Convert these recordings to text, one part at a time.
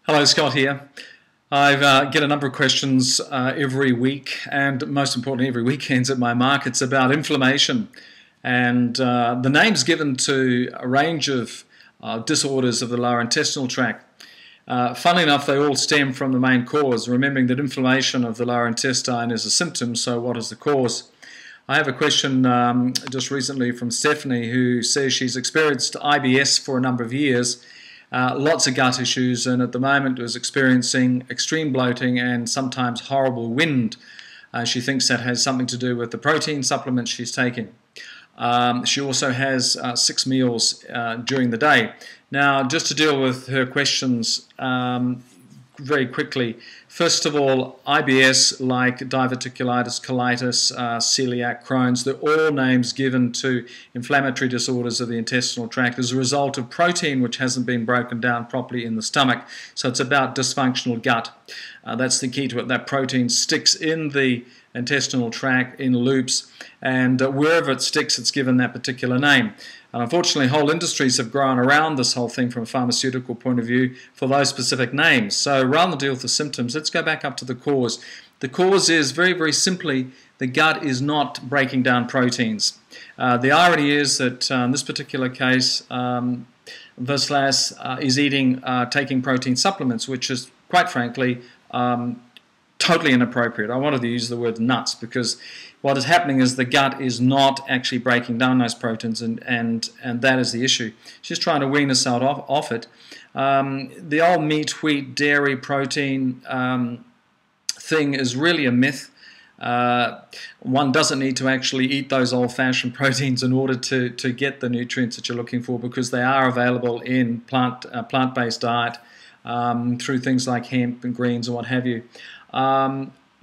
Hello, Scott here. I get a number of questions every week, and most importantly every weekend at my markets about inflammation. And the names given to a range of disorders of the lower intestinal tract. Funnily enough, they all stem from the main cause, remembering that inflammation of the lower intestine is a symptom, so what is the cause? I have a question just recently from Stephanie, who says she's experienced IBS for a number of years, lots of gut issues, and at the moment is experiencing extreme bloating and sometimes horrible wind. She thinks that has something to do with the protein supplements she's taking. She also has 6 meals during the day. Now, just to deal with her questions very quickly, first of all, IBS, like diverticulitis, colitis, celiac, Crohn's, they're all names given to inflammatory disorders of the intestinal tract as a result of protein which hasn't been broken down properly in the stomach. So it's about dysfunctional gut. That's the key to it. That protein sticks in the intestinal tract in loops, and wherever it sticks, it's given that particular name. And unfortunately, whole industries have grown around this whole thing from a pharmaceutical point of view for those specific names. So rather than deal with the symptoms, let's go back up to the cause. The cause is very, very simply the gut is not breaking down proteins. The irony is that in this particular case, this lass is taking protein supplements, which is quite frankly totally inappropriate. I wanted to use the word nuts because what is happening is the gut is not actually breaking down those proteins, and that is the issue. She's trying to wean herself off it. The old meat, wheat, dairy, protein thing is really a myth. One doesn't need to actually eat those old-fashioned proteins in order to get the nutrients that you're looking for, because they are available in plant-based diet through things like hemp and greens and what have you.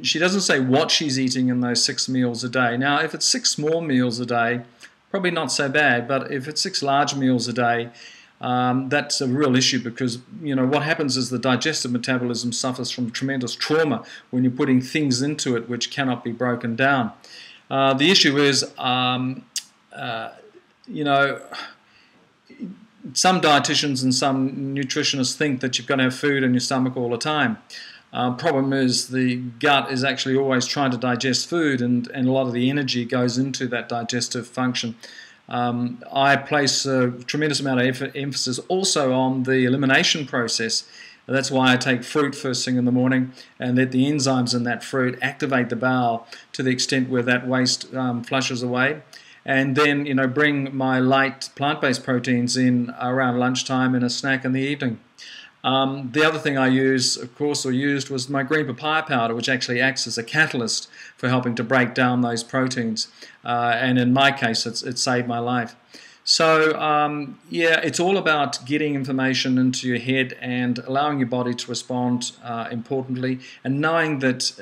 She doesn't say what she's eating in those 6 meals a day. Now, if it's 6 small meals a day, probably not so bad, but if it's 6 large meals a day, that's a real issue, because what happens is the digestive metabolism suffers from tremendous trauma when you're putting things into it which cannot be broken down. The issue is, some dietitians and some nutritionists think that you've got to have food in your stomach all the time. Problem is the gut is actually always trying to digest food, and a lot of the energy goes into that digestive function. I place a tremendous amount of emphasis also on the elimination process. That's why I take fruit first thing in the morning and let the enzymes in that fruit activate the bowel to the extent where that waste flushes away. And then bring my light plant-based proteins in around lunchtime and a snack in the evening. The other thing I use, of course, or used, was my green papaya powder, which actually acts as a catalyst for helping to break down those proteins. And in my case, it saved my life. So, yeah, it's all about getting information into your head and allowing your body to respond importantly, and knowing that,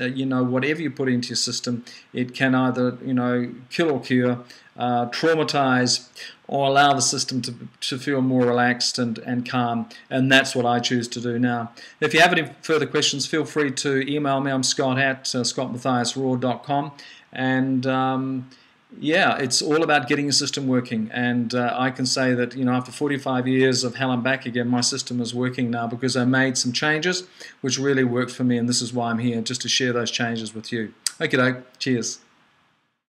whatever you put into your system, it can either, kill or cure, traumatize, or allow the system to feel more relaxed and calm, and that's what I choose to do now. If you have any further questions, feel free to email me. I'm Scott at scottmathiasraw.com, and yeah, it's all about getting your system working, and I can say that after 45 years of hell and back again, my system is working now because I made some changes which really worked for me, and this is why I'm here, just to share those changes with you. Okay, cheers.